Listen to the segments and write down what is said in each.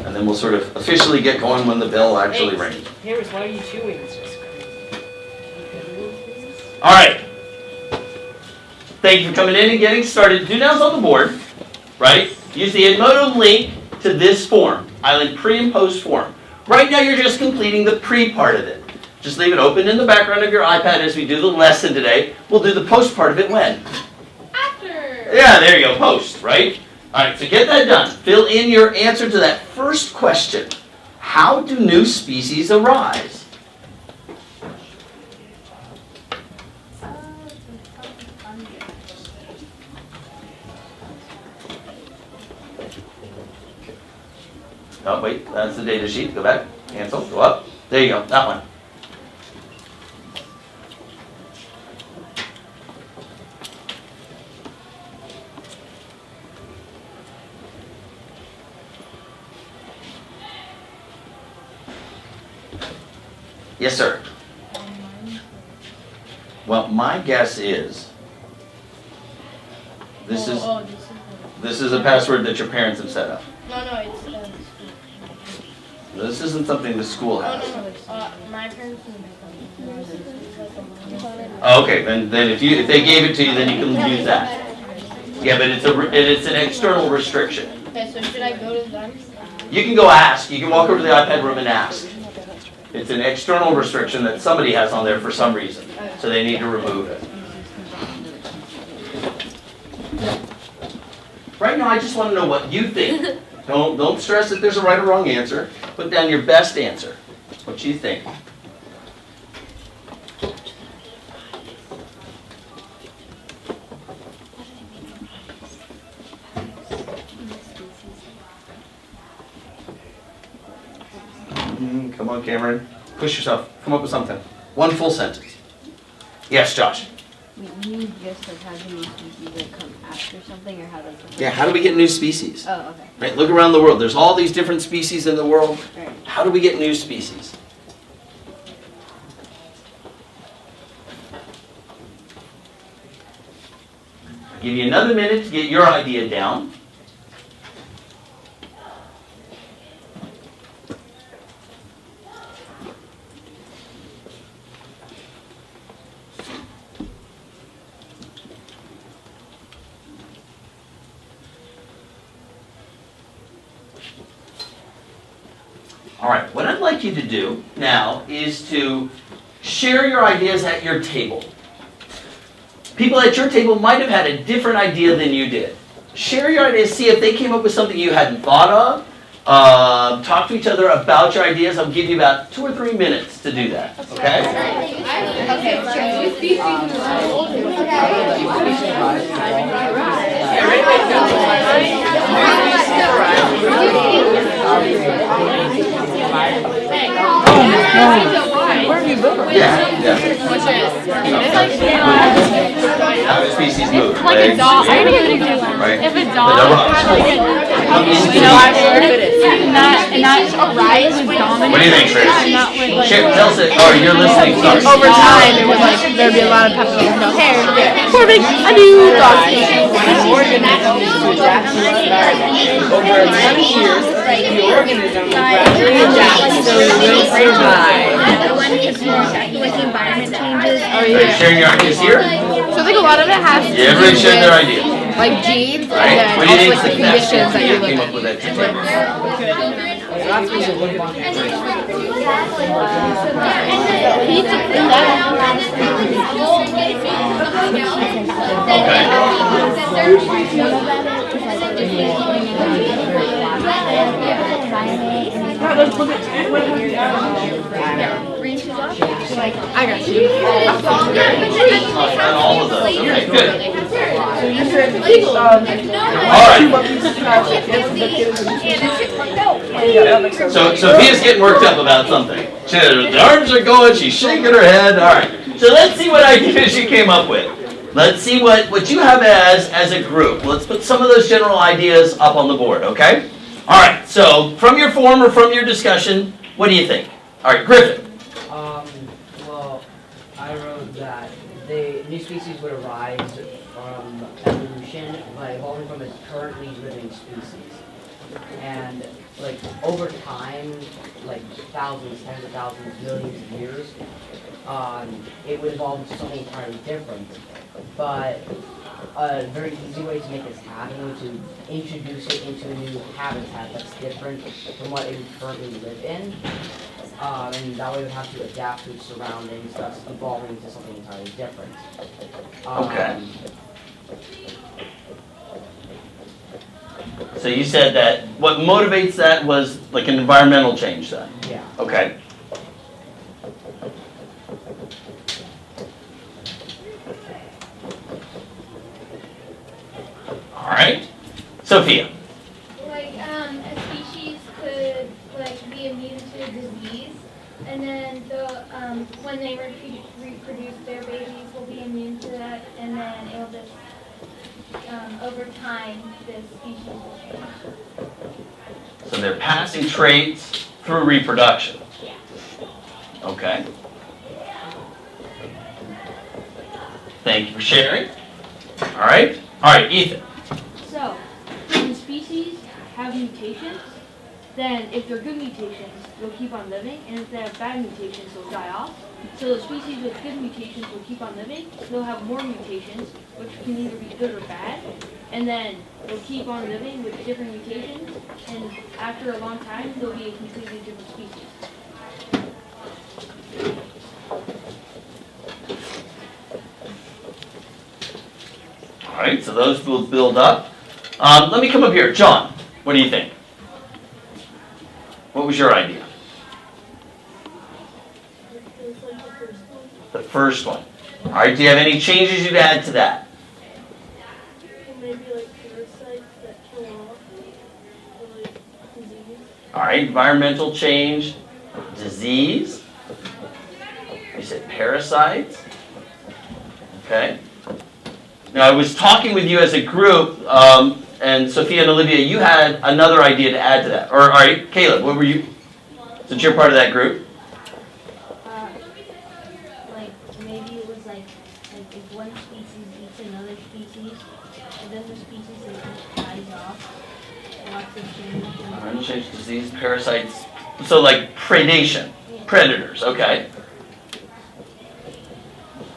and then we'll sort of officially get going when the bell actually rings. Harris, why are you chewing? All right. Thank you for coming in and getting started. Do now's on the board, right? Use the Edmodo link to this form, Island pre and post form. Right now you're just completing the pre part of it. Just leave it open in the background of your iPad as we do the lesson today. We'll do the post part of it when? After. Yeah, there you go, post, right? All right, so get that done. Fill in your answer to that first question. How do new species arise? Oh, wait, that's the data sheet. Go back, cancel, go up. There you go, that one. Yes, sir. Well, my guess is this is a password that your parents have set up. No, it's This isn't something the school has. my parents. Okay, then if they gave it to you, then you can use that. Yeah, but it's an external restriction. Okay, so should I go to them? You can go ask. You can walk over to the iPad room and ask. It's an external restriction that somebody has on there for some reason, so they need to remove it. Right now, I just want to know what you think. Don't stress that there's a right or wrong answer. Put down your best answer. What you think. Come on, Cameron. Push yourself. Come up with something. One full sentence. Yes, Josh. You just like how do new species that come after something, or how does it? Yeah, how do we get new species? Oh, okay. Right, look around the world. There's all these different species in the world. Right. How do we get new species? I'll give you another minute to get your idea down. All right, what I'd like you to do now is to share your ideas at your table. People at your table might have had a different idea than you did. Share your ideas, see if they came up with something you hadn't thought of. Talk to each other about your ideas. I'll give you about 2 or 3 minutes to do that, okay? Where have you been? Yeah. How do species move? Like a dog. I gotta give an example. Right. If a dog had like a, and that rise was dominant. What do you think, Chris? And that would like. Tell us it. Oh, you're listening. Sorry. Over time, it would like there'd be a lot of pepper with no hair, forming a new dog species. Over a ton of years, the organism will gradually adapt so it will survive. Environment changes. Are you sharing your ideas here? So I think a lot of it has to Yeah, do everybody shared their with ideas. like genes Right? and What do you then think also like the the conditions that you came live up with that today? I got you. On all of those. Okay, good. All right. So Sophia's getting worked up about something. The arms are going, she's shaking her head. All right. So let's see what ideas you came up with. Let's see what you have as a group. Let's put some of those general ideas up on the board, okay? All right. So from your form or from your discussion, what do you think? All right, Griffin. Well, I wrote that the new species would arise from evolution by evolving from a currently living species. And like over time, like thousands, tens of thousands, millions of years, it would evolve into something entirely different. But a very easy way to make this happen would to introduce it into a new habitat that's different from what it would currently live in. And that way it would have to adapt to its surroundings, thus evolving into something entirely different. Okay. So you said that what motivates that was like an environmental change then? Yeah. Okay. All right. Sophia. Like, a species could, like, be immune to a disease, and then when they reproduce, their babies will be immune to that, and then it'll just, over time, the species will change. So they're passing traits through reproduction. Yeah. Okay. Thank you for sharing. All right. All right, Ethan. So, when species have mutations, then if they're good mutations, they'll keep on living, and if they have bad mutations, they'll die off. So the species with good mutations will keep on living, they'll have more mutations, which can either be good or bad, and then they'll keep on living with different mutations, and after a long time, they'll be a completely different species. All right, so those will build up. Let me come up here. John, what do you think? What was your idea? The first one. All right, do you have any changes you'd add to that? Maybe like parasites that kill off, or like disease. All right, environmental change, disease. You said parasites. Okay. Now, I was talking with you as a group, and Sophia and Olivia, you had another idea to add to that. Or, all right, Caleb, what were you? Since you're part of that group. Like maybe it was like if one species eats another species, and then the species that dies off, lots of change. Environmental change, disease, parasites. So, like predation, predators. Okay.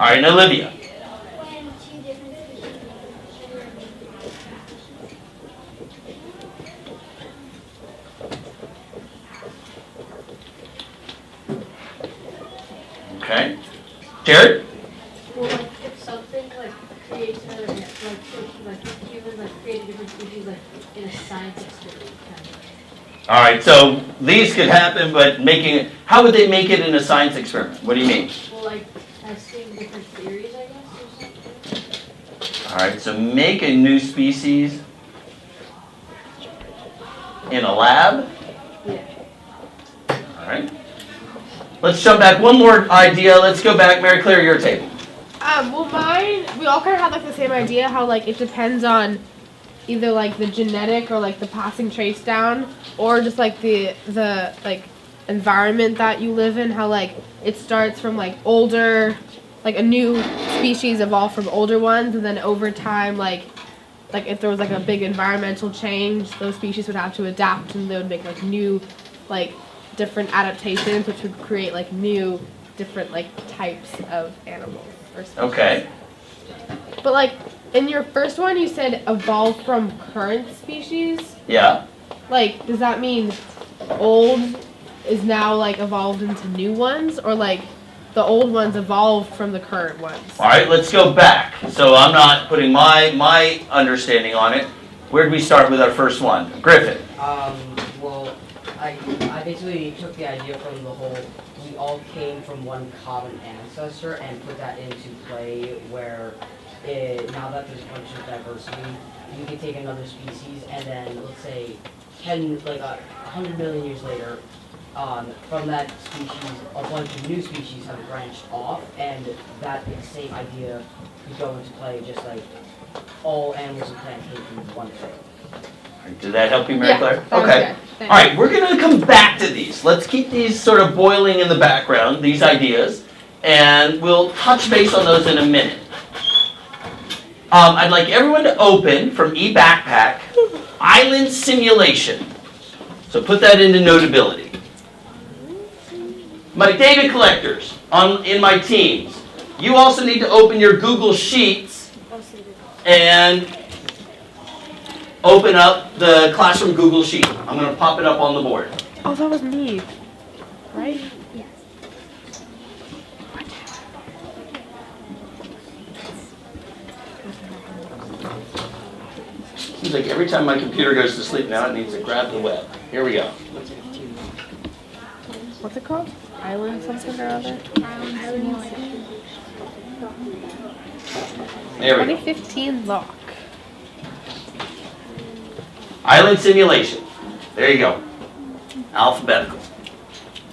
All right, and Olivia. When two different species share Okay. Jared. Well, like if something like creates another, like if humans like create a different species, like in a science experiment kind of. All right, so these could happen, but making it, how would they make it in a science experiment? What do you mean? Well, like testing different theories, I guess, or something. All right, so make a new species in a lab. Yeah. All right. Let's jump back. One more idea. Let's go back. Mary Claire, your table. Well, mine, we all kind of had like the same idea how like it depends on either like the genetic or like the passing traits down, or just like the like environment that you live in. How like it starts from like older, like a new species evolved from older ones, and then over time like if there was like a big environmental change, those species would have to adapt, and they would make like new like different adaptations, which would create like new different like types of animals or species. Okay. But like in your first one, you said evolve from current species. Yeah. Like, does that mean old is now like evolved into new ones, or like the old ones evolved from the current ones? All right, let's go back. So I'm not putting my understanding on it. Where did we start with our first one? Griffin. Well, I basically took the idea from the whole, we all came from one common ancestor and put that into play where now that there's a bunch of diversity, you can take another species and then, let's say, 100 million years later, from that species, a bunch of new species have branched off, and that same idea could go into play, just like all animals and plants came from one thing. Did that help you, Mary Claire? that was Okay. good. All right, we're going to come back to these. Let's keep these sort of boiling in the background, these ideas, and we'll touch base on those in a minute. I'd like everyone to open from eBackpack island simulation. So put that into Notability. My data collectors in my teams, you also need to open your Google Sheets and open up the Classroom Google Sheet. I'm going to pop it up on the board. Oh, that was me. Right? Seems like every time my computer goes to sleep now, it needs to grab the web. Here we go. What's it called? Island something or other? There we go. 2015 lock. Island simulation. There you go. Alphabetical.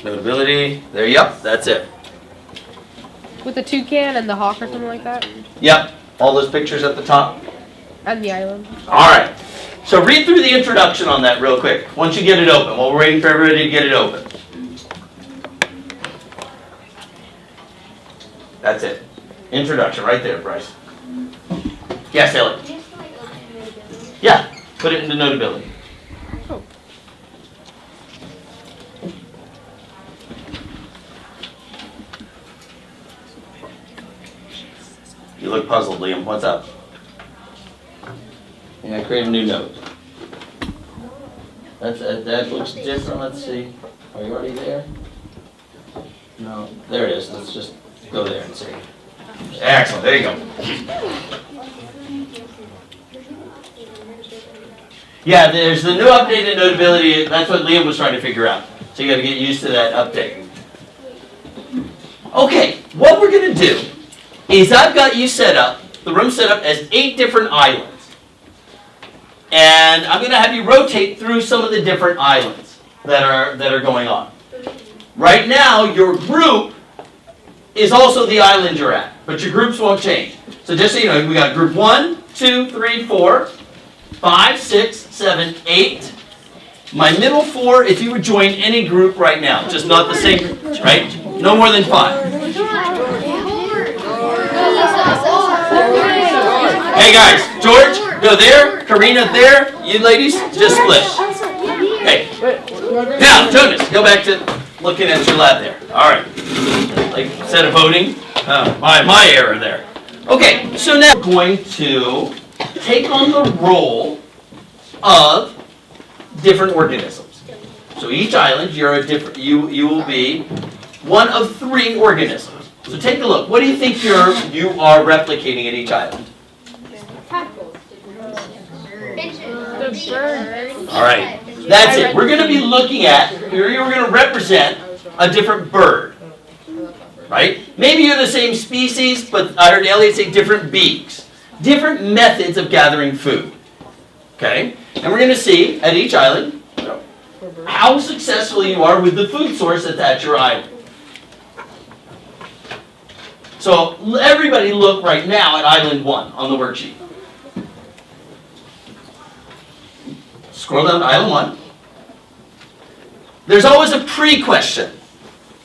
Notability. There, yep, that's it. With the toucan and the hawk or something like that? Yep, all those pictures at the top. And the island. All right. So read through the introduction on that real quick. Once you get it open, while we're waiting for everybody to get it open. That's it. Introduction, right there, Bryce. Yes, Ellie. Yeah, put it into Notability. Oh. You look puzzled, Liam. What's up? Yeah, create a new note. That looks different. Let's see. Are you already there? No. There it is. Let's just go there and see. Excellent. There you go. Yeah, there's the new updated Notability. That's what Liam was trying to figure out. So you got to get used to that update. Okay, what we're going to do is I've got you set up, the room set up as 8 different islands. And I'm going to have you rotate through some of the different islands that are going on. Right now, your group is also the island you're at, but your groups won't change. So just so you know, we got group 1, 2, 3, 4, 5, 6, 7, 8. My middle 4, if you would join any group right now, just not the same group, right? No more than 5. Hey guys, George, go there. Karina there. You ladies, just split. Okay. Now, Jonas, go back to looking at your lab there. All right. Like, instead of voting, my error there. Okay, so now we're going to take on the role of different organisms. So each island, you're a different. You will be one of 3 organisms. So take a look. What do you think you are replicating at each island? All right, that's it. We're going to be looking at, you're going to represent a different bird, right? Maybe you're the same species, but I heard Elliot say different beaks, different methods of gathering food, okay? And we're going to see at each island how successful you are with the food source that's at your island. So everybody look right now at Island 1 on the worksheet. Scroll down to Island 1. There's always a pre-question.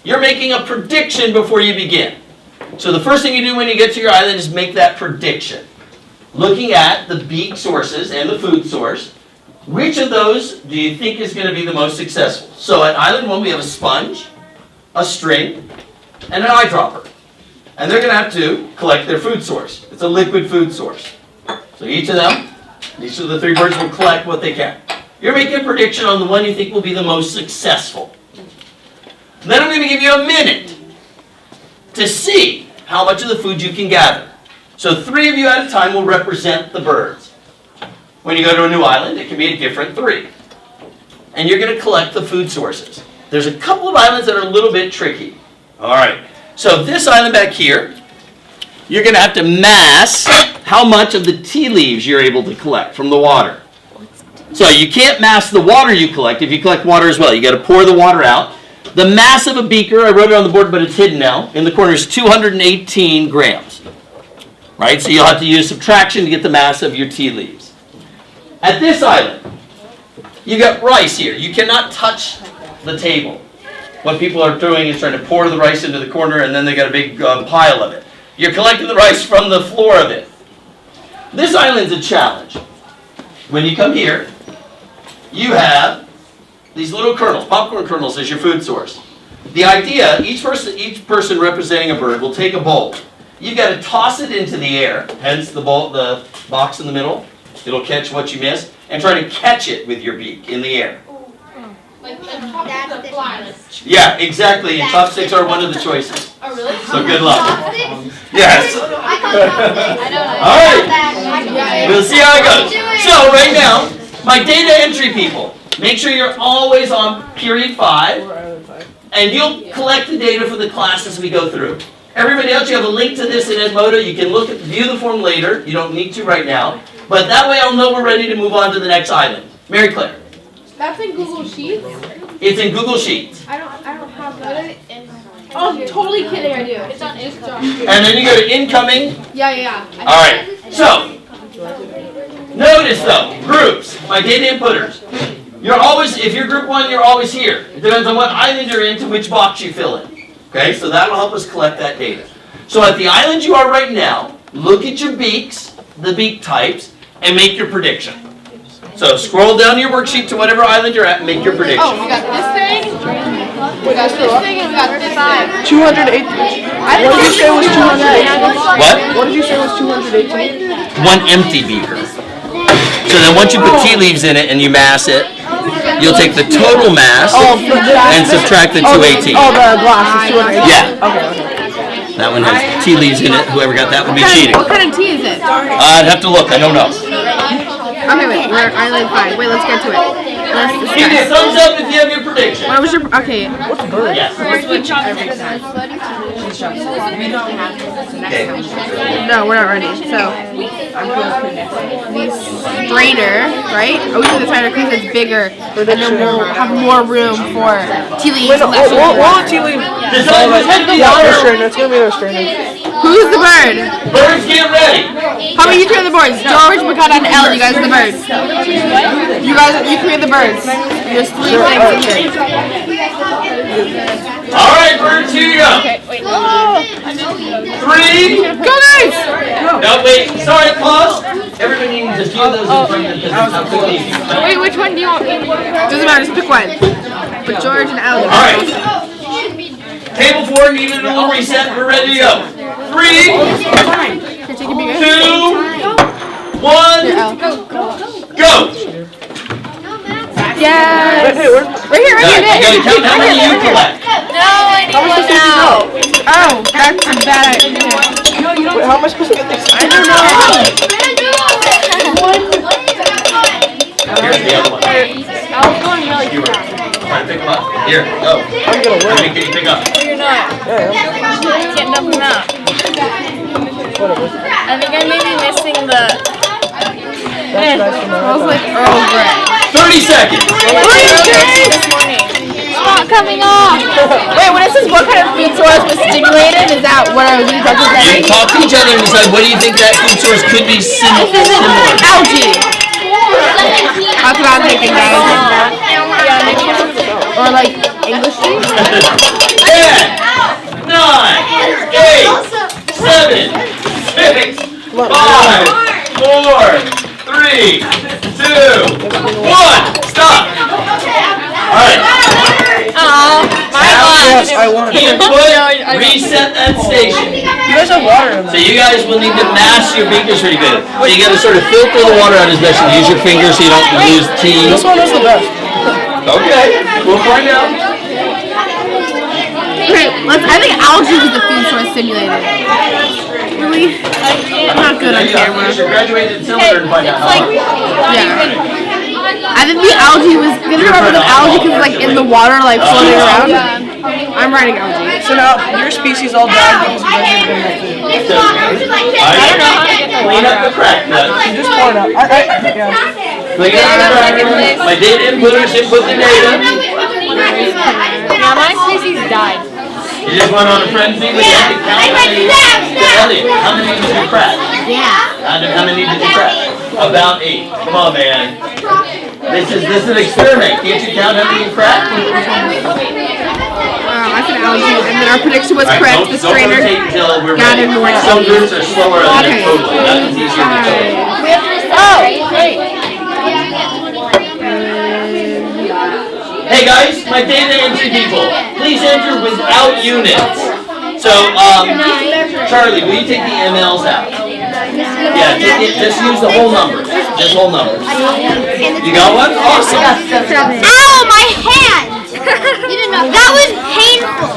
You're making a prediction before you begin. So the first thing you do when you get to your island is make that prediction. Looking at the beak sources and the food source, which of those do you think is going to be the most successful? So at Island 1 we have a sponge, a string, and an eyedropper. And they're going to have to collect their food source. It's a liquid food source. So each of them, each of the 3 birds will collect what they can. You're making a prediction on the one you think will be the most successful. Then I'm going to give you a minute to see how much of the food you can gather. So 3 of you at a time will represent the birds. When you go to a new island, it can be a different 3. And you're going to collect the food sources. There's a couple of islands that are a little bit tricky. All right. So this island back here, you're going to have to mass how much of the tea leaves you're able to collect from the water. So you can't mass the water you collect if you collect water as well. You got to pour the water out. The mass of a beaker, I wrote it on the board, but it's hidden now. In the corner is 218 grams. Right? So you'll have to use subtraction to get the mass of your tea leaves. At this island, you got rice here. You cannot touch the table. What people are doing is trying to pour the rice into the corner, and then they got a big pile of it. You're collecting the rice from the floor of it. This island's a challenge. When you come here, you have these little kernels, popcorn kernels as your food source. The idea, each person representing a bird will take a bowl. You've got to toss it into the air, hence the box in the middle. It'll catch what you miss, and try to catch it with your beak in the air. Yeah, exactly, and chopsticks are one of the choices. Oh, really? So good luck. Yes. Alright, we'll see how it goes. So right now, my data entry people, make sure you're always on period 5, and you'll collect the data for the class as we go through. Everybody else, you have a link to this in Edmodo. You can view the form later. You don't need to right now. But that way I'll know we're ready to move on to the next island. Mary Claire. That's in Google Sheets? It's in Google Sheets. I don't have that. Oh, I'm totally kidding, I do. It's on Instagram. And then you go to incoming. Yeah. Alright, so, notice though, groups, my data inputters. You're always, if you're group 1, you're always here. It depends on what island you're in to which box you fill in. Okay, so that'll help us collect that data. So at the island you are right now, look at your beaks, the beak types, and make your prediction. So scroll down your worksheet to whatever island you're at and make your prediction. Oh, we got this thing. We got this thing and we got this thing. 218. What did you say was 218? What? What did you say was 218? One empty beaker. So then once you put tea leaves in it and you mass it, you'll take the total mass and subtract the 218. Oh, the glass is 218. Yeah. Okay. That one has tea leaves in it. Whoever got that would be cheating. What kind of tea is it? I'd have to look. I don't know. Okay, wait, we're at Island 5. Wait, let's get to it. Let's Give me a discuss. thumbs up if you have your prediction. What was your, okay. Yes. Okay. No, we're not ready. So, the strainer, right? Oh, we do the strainer because it's bigger and then we'll have more room for tea leaves. Wait, no, we'll tea leaf. Decide who's head the Yeah, order. strainer. It's gonna be the strainer. Who's the bird? Birds, get ready. How about you three are the birds? George, Makata, and Ellen. You guys are the birds. You three are the birds. There's 3 things in here. All right, birds, here you go. 3. Go guys! No, wait. Sorry, pause. Everybody needs a few of those in front of them because it's not so easy. Wait, which one do you want? Doesn't matter, just pick one. But George and Ellen. All right. Table 4 needed a little reset. We're ready to go. 3, Here, take a bigger. 2, 1, go. Yes! Hey, where's Right here, You gotta count how many you collect. Oh, that's a bad idea. wait, how am I supposed to get this? I don't know. Here's the other one. I was going really You were trying to pick them up. Here, go. I'm gonna How win. many can you pick up? Can't dump them out. Whatever. I think I may be missing the. That's nice to know. Smells like Earl Grey. 30 seconds. This morning. It's not coming off. Wait, when it says what kind of food source was stimulated, is that what I was You representing? talk to each other and decide what do you think that food source could be similar. Algae. That's what I'm thinking, guys. Or like English tea? 10, 9, 8, 7, 6, 5, 4, 3, 2, 1. Stop. All right. Yes, I won. Input, reset that station. You guys have water in So there. you guys will need to mash your beakers pretty good. So you gotta sort of filter the water out as best you use your fingers so you don't lose tea. This one is the best. Okay, we'll find out. Okay, I think algae was the food source stimulated. Really? I'm not good on camera. You should graduate in cylinder and find out. Yeah. I think the algae was. Did you remember the algae because it's like in the water, like floating around? I'm writing algae. So now your species all died because you guys are doing that food. I don't know how to get the clean up the crack nut. Just pour it out. Yeah. Clean up the crack nut. My data inputters input the data. Now my species died. You just went on a frenzy with Elliot. Elliot, how many did you crack? Yeah. How many did you crack? About 8. Come on, man. This is an experiment. Can't you count how many you cracked? That's an algae. And then our prediction was correct. The Don't strainer. rotate till we're Got ready. it more. Some groups are slower than Okay. totally. That is easier to tell. Oh, wait. guys, my data entry people, please enter without units. So, Charlie, will you take the MLs out? Yeah, just use the whole numbers. Just whole numbers. You got one? Awesome. Ow, my hand! That was painful.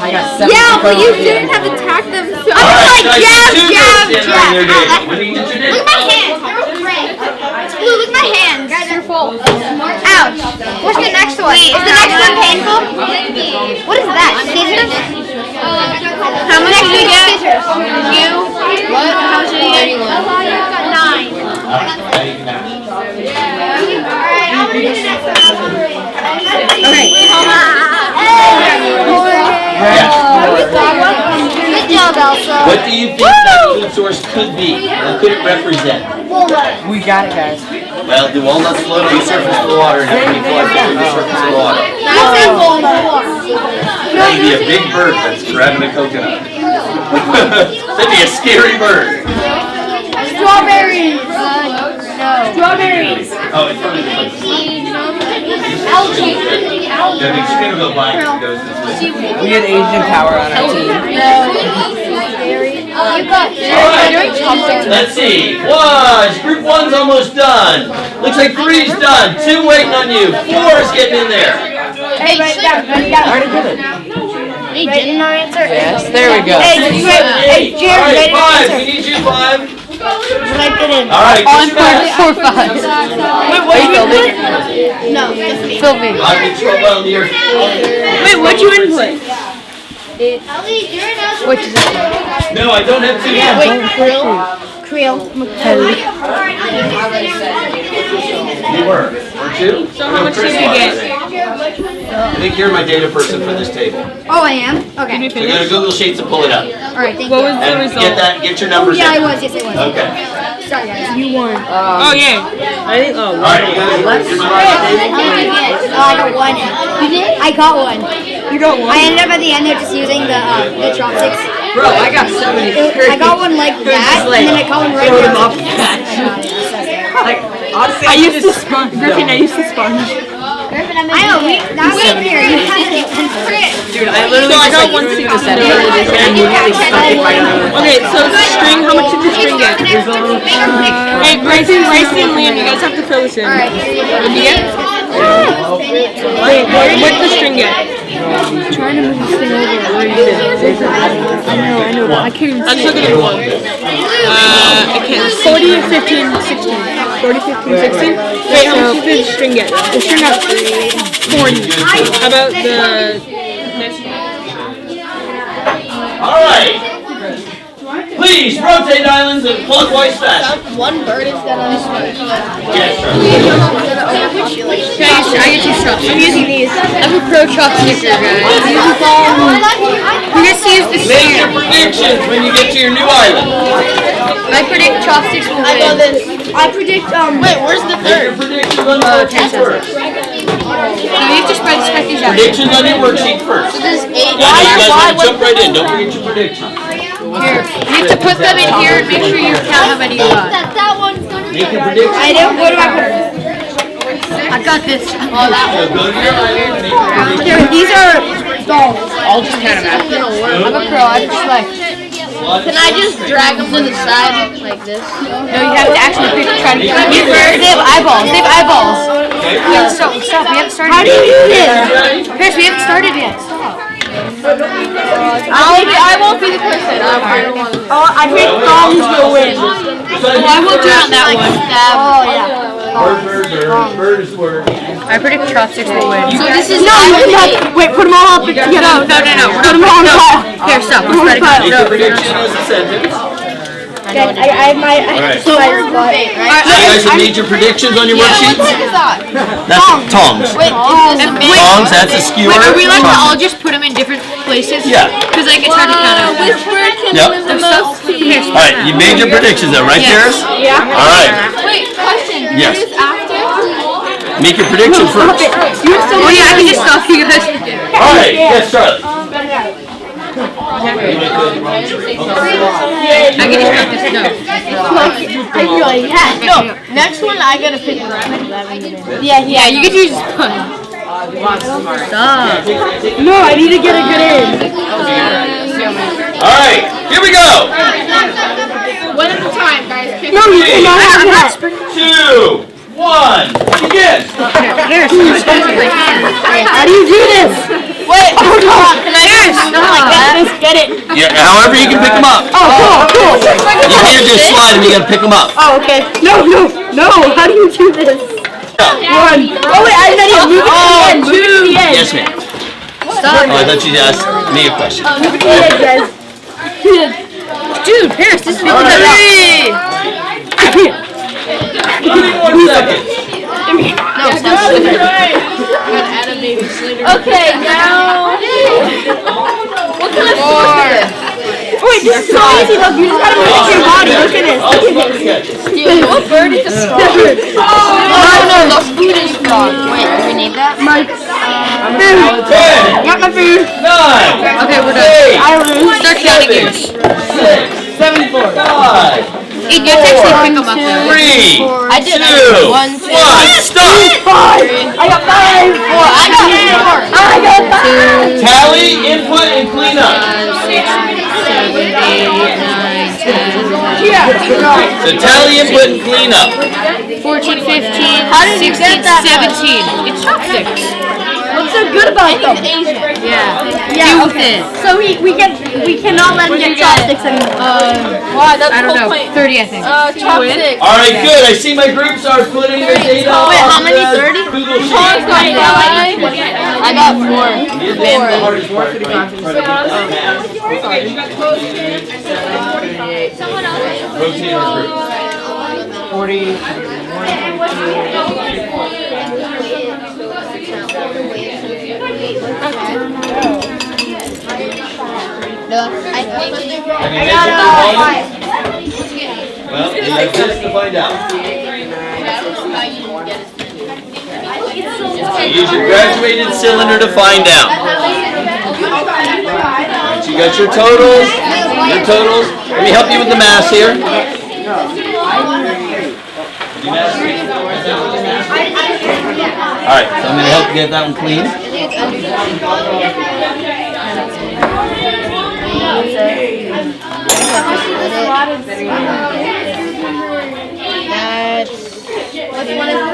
Yeah, but you didn't have to tack them. So All right, like, guys, jab, two jab, groups in jab. on your data. When do you get your Look data? at my hands. They're great. Ooh, look at my hands. They're full. Ouch. What's the next one? Wait, is the next one painful? What is that? Scissors? How much did you get? Scissors. You? What? How much did you get? 9. Alright, I'll read the next one. Good job, Elsa. What do you think that food source could be? What could it represent? We got it, guys. Well, do walnuts float on the surface of the water and have to be floated on the surface of the water? That'd be a big bird that's grabbing a coconut. That'd be a scary bird. Strawberries. Strawberries. Oh, it's probably yeah, the Scooterville bike goes this way. We had Asian power on our team. Alright, let's see. Group 1's almost done. Looks like 3's done. 2 waiting on you. 4's getting in there. Hey, write it down. I already did it. Hey, didn't our answer? Yes, there we go. Hey, Jared, Alright, 5. We need you, 5. Type it in. Alright, On good part 4, 5. Wait, what you input? No, just me. Fill me. I'm in trouble on the earth. Wait, what'd you input? Which is it? No, I don't have 2 Yeah, yet. wait, Creel. McKelly. You were. Weren't you? So how much did you get? I think you're my data person for this table. Oh, I am? Okay. So go to Google Sheets and pull it up. Alright, thank you. And get your numbers in. Yeah, I was. Yes, I was. Okay. Sorry, guys. You won. Oh, yeah. I think, oh, Alright, you guys, you're my data How many did you get? Oh, I got 1. You did? I got 1. You got one. I ended up at the end there just using the chopsticks. Bro, I got so many. I got one like that, and then I got one right there. Like, honestly, I used to sponge. Griffin, I used to sponge. I know, that way here, you have to dude, I literally I got just one like threw too. the center and immediately stuck it right on the Okay, so string, how much did the string get? Hey, Grayson, Liam, you guys have to fill this in. Alright, What did you get? Wait, what did the string get? Trying to move this thing over. I know, but I can't even see. Let's look at the one. I can't. 40, 15, 16. 40, 15, 16? Wait, how much did the string get? The string got 40. How about the next one? Alright. Please rotate islands in clockwise fashion. One bird is gonna. Yes, sir. I get 2 chops. I'm using these. I'm a pro chop sticker, guys. Who gets to use the Make your predictions when you get to your new island. I predict chopsticks will win. I know this. I predict, wait, where's the Make your predictions on your worksheet first. You have to spread these out. Predictions on your worksheet first. This is 8. Yeah, you guys want to jump right in. Don't forget your predictions. Here. You have to put them in here and make sure you count how many you got. that one's gonna Make your predictions. I don't, what do I put? I got this. So go to your island, make your predictions. Here, these are dolls. I'll just count them out. I'm a pro, I just like. Can I just drag them to the side like this? No, you have to actually try to count. They have eyeballs. They have eyeballs. Wait, stop. We haven't started. How do you do this? Chris, we haven't started yet. Stop. I won't be the person. I think Tom's will win. I will do it on that one. Oh yeah. Bird is word. I predict chopsticks will win. So this is Wait, put them all up together. No. Put them all in a pile. Here, stop. Let's try to count. Make your prediction as a sentence. I have my. Alright. So You guys have made your predictions on your worksheets? That's tongs. Wait, is this a big? Tongs, that's a skewer. Wait, are we allowed to all just put them in different places? Yeah. Because like it's hard to count out. Which bird can Yep. win the most? Alright, you made your predictions though, right, Darius? Yeah. Alright, Wait, question. Yes. Who's after? make your prediction first. Oh yeah, I can just stop you guys. Alright, yes, Charlie. I can just stop this. No. No, next one I gotta pick 11. Yeah, you get to use this one. No, I need to get a good in. All right, here we go. One at a time, guys. No, you cannot have that. 2, 1, begin. How do you do this? Wait, hold on. Can I get it? Yeah, however you can pick them up. Oh, cool. You can't just slide them, you gotta pick them up. Oh, okay. No. How do you do this? One. Oh, wait, I didn't even move it to the end. Move it to the end. Yes, ma'am. Oh, I thought you'd ask me a question. Move it to the end, guys. Dude, Paris, this is All right. 31 seconds. Okay, now. What kind of wait, this is so easy. Look, you just gotta move it to your body. Look at this. I'll start the catches. What bird is a frog? No, the food is frog. Wait, can we name that? Mike. 10, Got my food. 9, Okay, we're done. 8, I lose. Start counting yours. 6, 7, 4. 5, You can actually pick them up 3, I did 2, 1, 2, 1, stop. 5. I got 5. 4. I got 4. I got 5. Tally, input, and clean up. 5, 6, 7, 8, 9, 10. So tally, input, and clean up. 14, 15, 16, 17. It's chopsticks. What's so good about them? Yeah. Okay. So we cannot let him get chopsticks anymore. I don't know. 30, I think. Chopsticks. All right, good. I see my groups are putting the data on how many? the 30? Google Sheet. I got 4. It's been the hardest part, right? Trying to get that math. Rotate our groups. I think Have you measured the volume? Well, you have this to find out. Use your graduated cylinder to find out. Alright, you got your totals. Let me help you with the math here. Alright, so I'm going to help you get that one clean.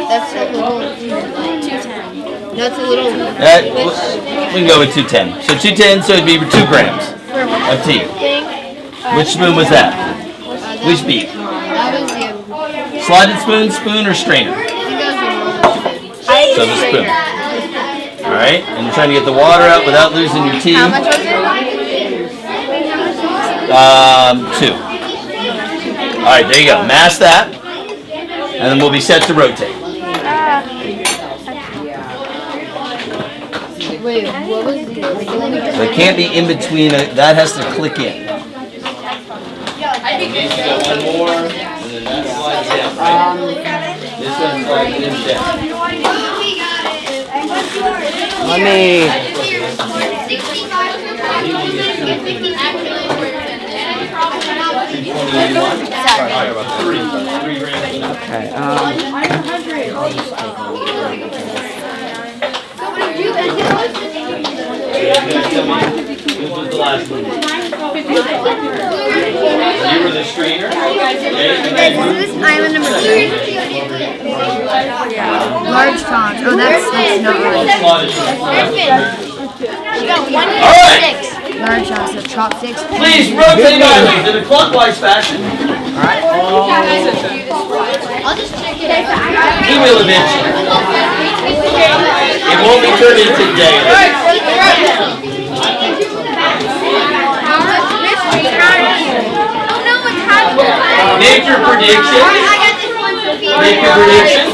That's a little 210. That's a little. We can go with 210. So 210, so it'd be 2 grams of tea. Which spoon was that? Which beak? That was the. Slotted spoon, spoon, or strainer? So the spoon. Alright, and you're trying to get the water out without losing your tea. How much was it? 2. Alright, there you go. Mash that. And then we'll be set to rotate. Wait, what was the? So it can't be in between, that has to click in. One more, and then that slides down, right? This one slides in down. Let me. This was the last one. You were the strainer. This is island number 3. Large tranche. Oh, that's not right. Alright, Large tranche of chopsticks. please rotate islands in a clockwise fashion. I'll just check it out. He will eventually. It won't be turned into daily. Make your prediction. Make your prediction.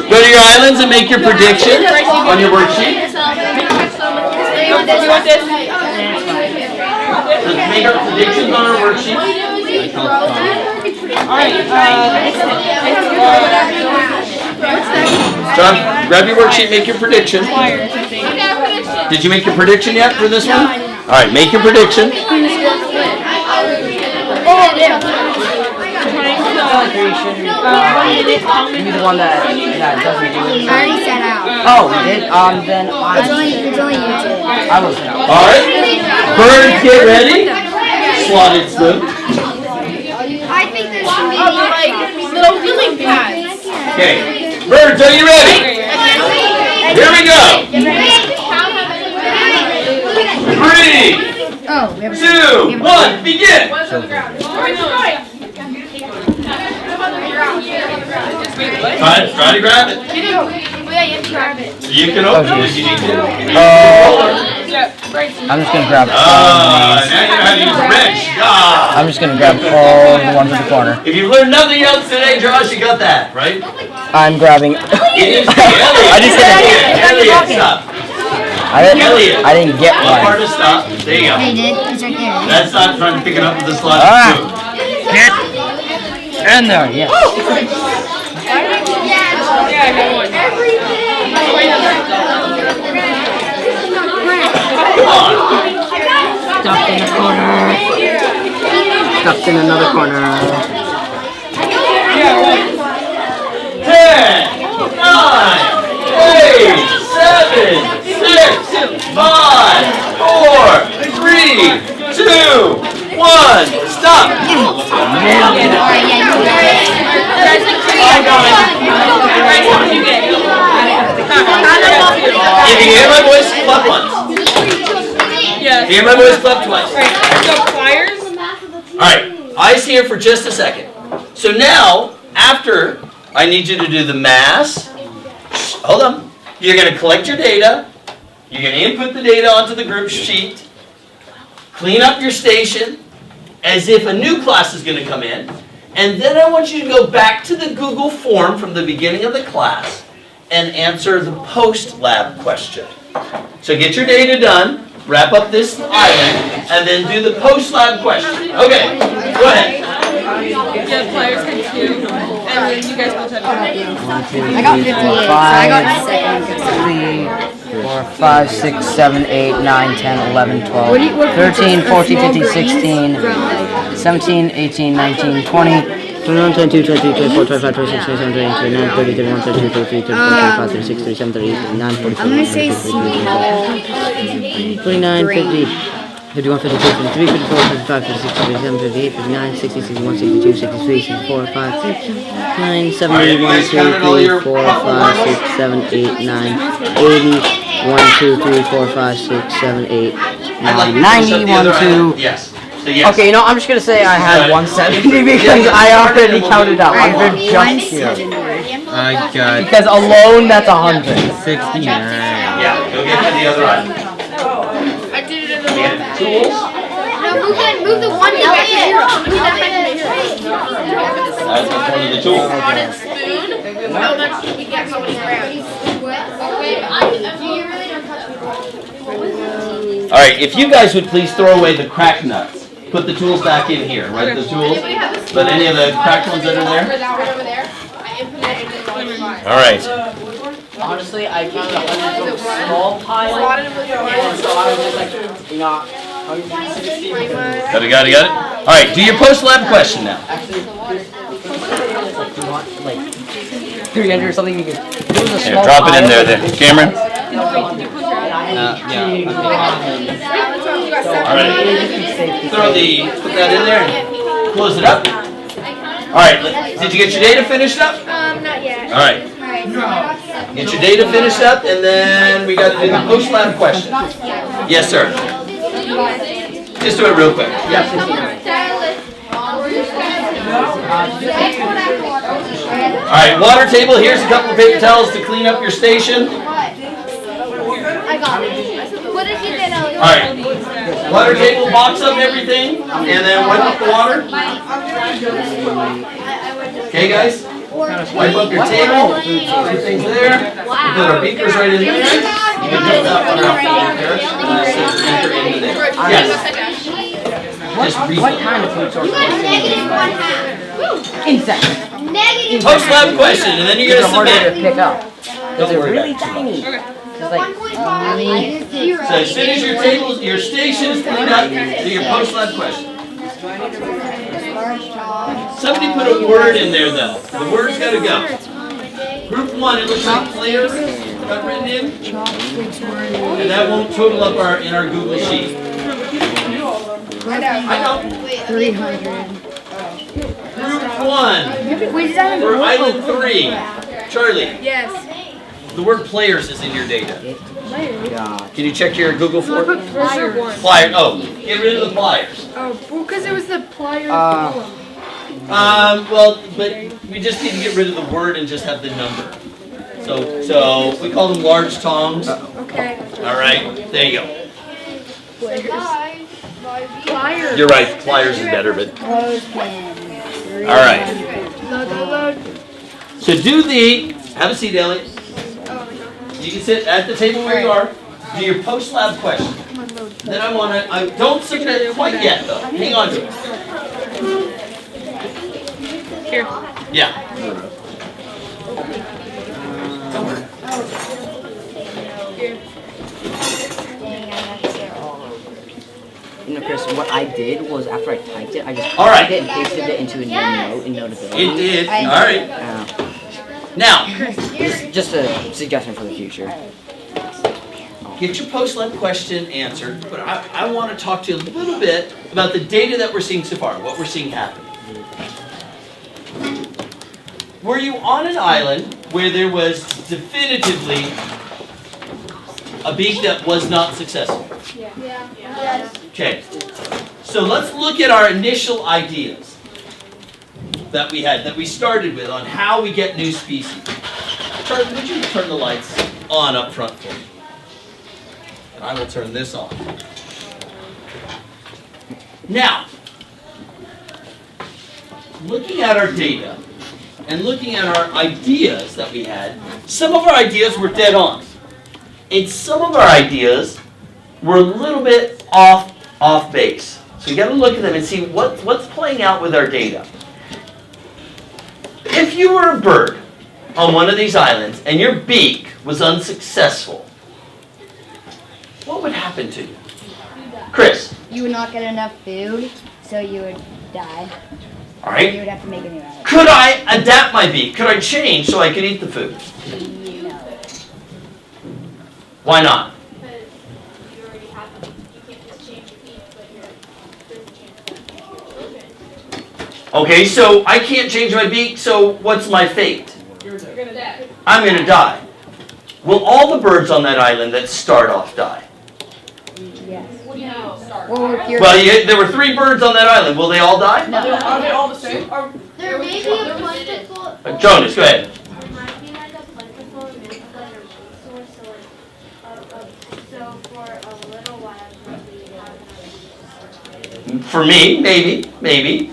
Go to your islands and make your prediction on your worksheet. Let's make our predictions on our worksheet. John, grab your worksheet, make your prediction. Did you make your prediction yet for this one? All right, make your prediction. Oh, yeah. Maybe the one that doesn't do it. I already sat out. Oh, we did? Then It's only you two. I wasn't out. All right. Birds, get ready. Slotted spoon. I think there should be Little healing pads. Okay. Birds, are you ready? Here we go. 3, Oh, we have 2, 1, begin. Try to grab it. You can open it if you need to. I'm just gonna grab Now you know how to use a wrench. I'm just gonna grab all the ones in the corner. If you've learned nothing else today, Josh, you got that, right? I'm grabbing. It is the Elliot. I just hit it. Elliot, stop. Elliot. I didn't get One part one. to stop. There you go. They did. It's right there. That's not trying to pick it up with the slot. Ah. Get in there, yes. Come on. Stuffed in a corner. Stuffed in another corner. 10, 9, 8, 7, 6, 5, 4, 3, 2, 1. Stop. If you hear my voice, clap once. If you hear my voice, clap twice. Alright, eyes here for just a second. So now, after I need you to do the mass, hold on. You're going to collect your data. You're going to input the data onto the group sheet. Clean up your station as if a new class is going to come in. And then I want you to go back to the Google form from the beginning of the class and answer the post-lab question. So get your data done, wrap up this island, and then do the post-lab question. Okay, go ahead. Players had 2, and then you guys both had 1. I got 58, so I got second. 3, 4, 5, 6, 7, 8, 9, 10, 11, 12, 13, 14, 15, 16, 17, 18, 19, 20, 21, 22, 23, 24, 25, 26, 27, 28, 29, 30, 31, 32, 33, 34, 35, 36, 37, 38, 39, 40, I'm gonna say C. 49, 50, 51, 52, 53, 54, 55, 56, 57, 58, 59, 60, 61, 62, 63, 64, 5, 6, 9, 70, 1, 2, 3, 4, 5, 6, 7, 8, 9, 80, 1, 2, 3, 4, 5, 6, 7, 8, 9, 90, 1, 2. Yes. So yes. Okay, you know, I'm just gonna say I had 170 because I already counted out 100 just here. I got Because alone, that's 100. 69. Yeah, go get to the other item. I did it in the Get tools. No, move the one back to zero. Move that back to zero. That's one of the tools. spoon, how much you get so many grams. All right, if you guys would please throw away the cracked nuts. Put the tools back in here, right? The tools. But any of the cracked ones that are there? That one over there, I implemented it in my All right. Honestly, I counted 100 from a small pile, and so I was just like, you know, 160. Got it. All right, do your post-lab question now. Actually, like, you want, like, 300 or something, you can, it was a Here, small drop it in pile. there, Cameron. All right. Put that in there and close it up. All right, did you get your data finished up? Not yet. All right. Get your data finished up, and then we got to do the post-lab question. Yes, sir. Just do it real quick. Yeah. All right, water table. Here's a couple of paper towels to clean up your station. I got it. What did you get, Elliot? All right. Water table, box up everything, and then wipe up the water. Okay, guys? Wipe up your table. Everything's there. We put our beakers right in there. You can put that water out there. Set the beaker into there. Yes. Just refill. What kind of food source? Insects. Post-lab question, and then you're These gonna are harder to submit. pick up. Because they're really tiny. It's like, So as soon as your station is cleaned up, do your post-lab question. Somebody put a word in there though. The word's gotta go. Group 1, it looks like players got written in. And that won't total up in our Google Sheet. I know. 300. Group 1, for Island 3. Charlie, Yes. the word players is in your data. Can you check your Google for it? Flyer one. Flyer, oh, get rid of the flyers. Oh, well, because it was the pliers. Well, but we just need to get rid of the word and just have the number. So we call them large tongs. Okay. All right, there you go. Flyers. You're right, flyers is better, but. Clothespin. All right. Load. So have a seat, Elliot. You can sit at the table where you are. Do your post-lab question. Then I don't submit quite yet though. Hang on to it. Here. Yeah. You know, Chris, what I did was after I typed it, I just All right. copied it and pasted it into a new note in Notability. It did. All right. Now, Just a suggestion for the future. get your post-lab question answered, but I want to talk to you a little bit about the data that we're seeing so far, what we're seeing happen. Were you on an island where there was definitively a beak that was not successful? Yes. Okay, so let's look at our initial ideas that we started with on how we get new species. Charlie, would you turn the lights on up front for me? And I will turn this on. Now, looking at our data and looking at our ideas that we had, some of our ideas were dead on. And some of our ideas were a little bit off base. So you got to look at them and see what's playing out with our data. If you were a bird on one of these islands and your beak was unsuccessful, what would happen to you? Chris. You would not get enough food, so you would die. All You right. would have to make a new island. Could I adapt my beak? Could I change so I could eat the food? No. Why not? Because you already have them. You can't just change your feet, but there's a chance that your children. Okay, so I can't change my beak, so what's my fate? You're gonna die. I'm going to die. Will all the birds on that island that start off die? Yes. What do you mean start? Well, if you're Well, there were 3 birds on that island. Will they all die? Are they all the same? There may be a plentiful. Jonas, go ahead. There might be like a plentiful amount of source, so for a little while, maybe have another. For me, maybe.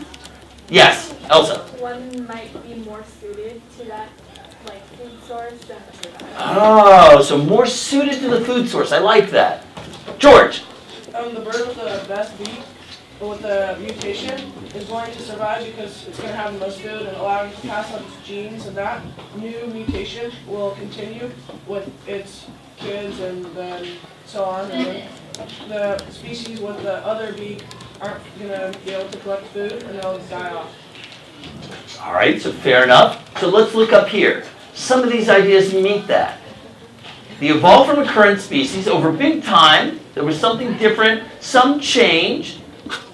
Yes, Elsa. One might be more suited to that, like food source than the other. Oh, so more suited to the food source. I like that. George. The bird with the best beak, or with the mutation, is going to survive because it's going to have the most food and allowing it to pass on its genes, and that new mutation will continue with its kids and then so on. And then the species with the other beak aren't going to be able to collect food and they'll die off. All right, so fair enough. So let's look up here. Some of these ideas meet that. The evolved from a current species over big time, there was something different, some change.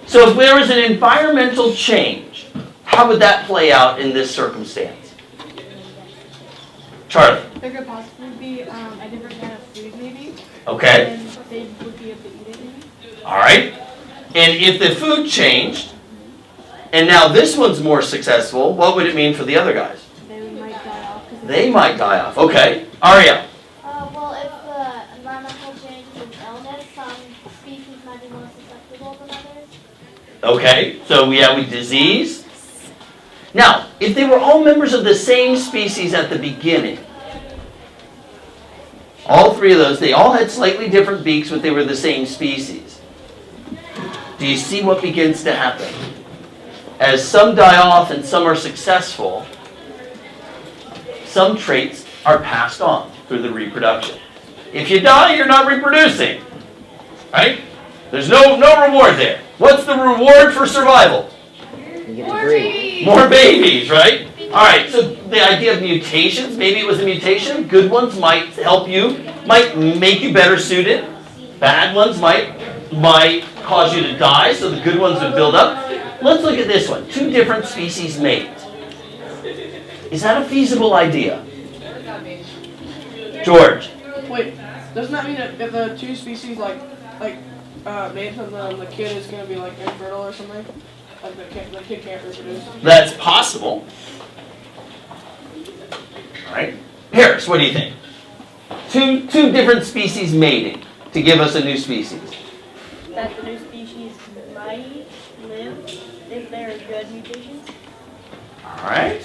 So if there was an environmental change, how would that play out in this circumstance? Charlie. There could possibly be a different kind of food maybe, Okay. and they would be able to eat it maybe. All right. And if the food changed, and now this one's more successful, what would it mean for the other guys? They might die off. They might die off. Okay. Aria. Well, if the environmental change is illness, some species might be more susceptible than others. Okay. So we disease. Now, if they were all members of the same species at the beginning, all 3 of those, they all had slightly different beaks, but they were the same species. Do you see what begins to happen? As some die off and some are successful, some traits are passed on through the reproduction. If you die, you're not reproducing. Right? There's no reward there. What's the reward for survival? You get to breed. More babies, right? All right, so the idea of mutations, maybe it was a mutation. Good ones might help you, might make you better suited. Bad ones might cause you to die, so the good ones would build up. Let's look at this one. 2 different species mate. Is that a feasible idea? George? Wait, doesn't that mean that if the 2 species mate from the kid is gonna be like infertile or something? Like the kid can't reproduce? That's possible. All right. Harris, what do you think? Two different species mating to give us a new species. That the new species might live if they're good mutations. All right.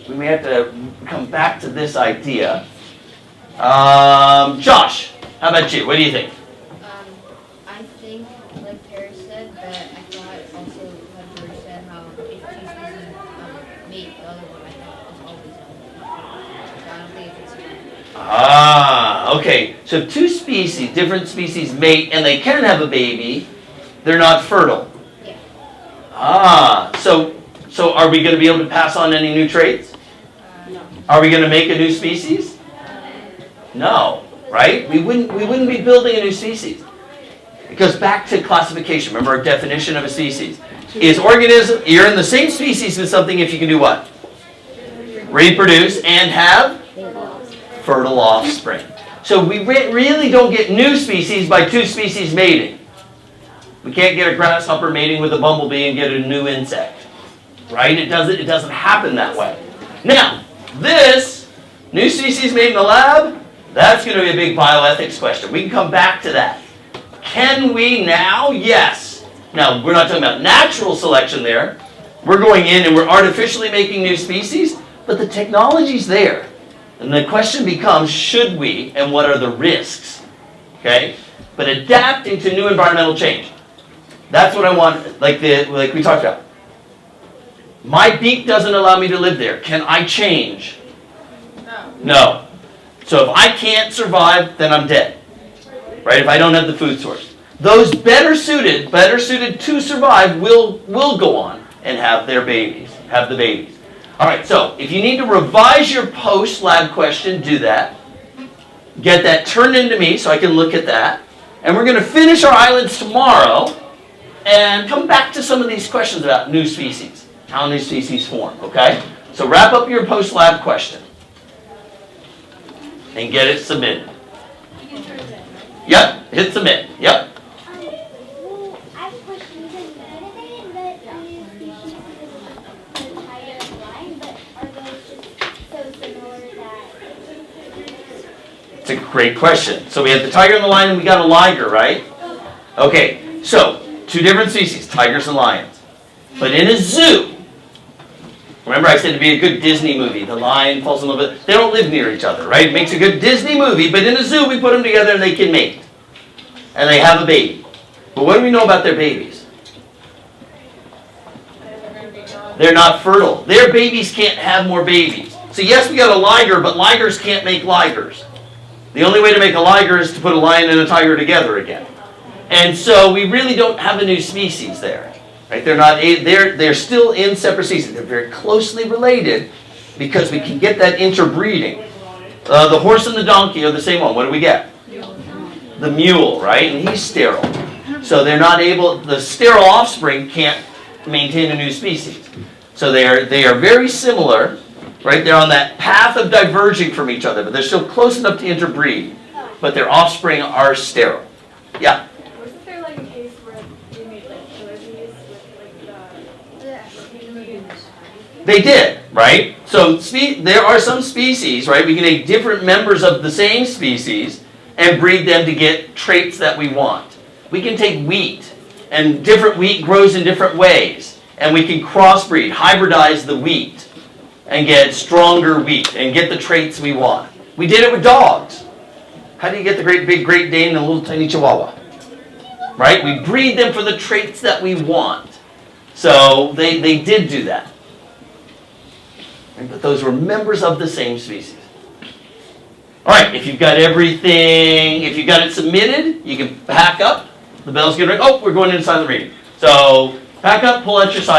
We may have to come back to this idea. Josh, how about you? What do you think? I think, like Paris said, but I thought also, like George said, how if 2 species mate, the other one I thought was always done. So I don't think it's Okay. So if 2 species, different species mate and they can have a baby, they're not fertile. Yeah. So are we going to be able to pass on any new traits? No. Are we going to make a new species? No, right? We wouldn't be building a new species. It goes back to classification. Remember our definition of a species. Is organism, you're in the same species with something if you can do what? Reproduce and have fertile offspring. So we really don't get new species by 2 species mating. We can't get a grasshopper mating with a bumblebee and get a new insect. Right? It doesn't happen that way. Now, this new species made in the lab, that's going to be a big bioethics question. We can come back to that. Can we now? Yes. Now, we're not talking about natural selection there. We're going in and we're artificially making new species, but the technology's there. And the question becomes, should we, and what are the risks? Okay? But adapting to new environmental change. That's what I want, like we talked about. My beak doesn't allow me to live there. Can I change? No. So if I can't survive, then I'm dead. Right? If I don't have the food source. Those better suited to survive will go on and have their babies, have the babies. All right, so if you need to revise your post-lab question, do that. Get that turned into me so I can look at that. And we're going to finish our islands tomorrow and come back to some of these questions about new species. How new species form, okay? So wrap up your post-lab question and get it submitted. Yep, hit submit. Yep. Well, I have a question. You said, didn't they invent new species because of the tiger line, but are those just so similar that... It's a great question. So we have the tiger and the lion and we got a liger, right? Okay, so 2 different species, tigers and lions. But in a zoo, remember I said to be a good Disney movie, the lion falls in love with, they don't live near each other, right? It makes a good Disney movie, but in a zoo we put them together and they can mate. And they have a baby. But what do we know about their babies? They're not fertile. Their babies can't have more babies. So yes, we got a liger, but ligers can't make ligers. The only way to make a liger is to put a lion and a tiger together again. And so we really don't have a new species there. Right? They're still in separate species. They're very closely related because we can get that interbreeding. The horse and the donkey are the same one. What do we get? The mule, right? And he's sterile. So they're not able, the sterile offspring can't maintain a new species. So they are very similar, right? They're on that path of diverging from each other, but they're still close enough to interbreed. But their offspring are sterile. Yeah? Wasn't there like a case where they made like killer bees with like They did, right? So there are some species, right? We can take different members of the same species and breed them to get traits that we want. We can take wheat, and different wheat grows in different ways. And we can crossbreed, hybridize the wheat, and get stronger wheat, and get the traits we want. We did it with dogs. How do you get the great big Great Dane and a little tiny Chihuahua? Right? We breed them for the traits that we want. So they did do that. Right? But those were members of the same species. All right, if you've got everything, if you've got it submitted, you can pack up. The bell's going to ring. Oh, we're going into silent reading. So pack up, pull out your silent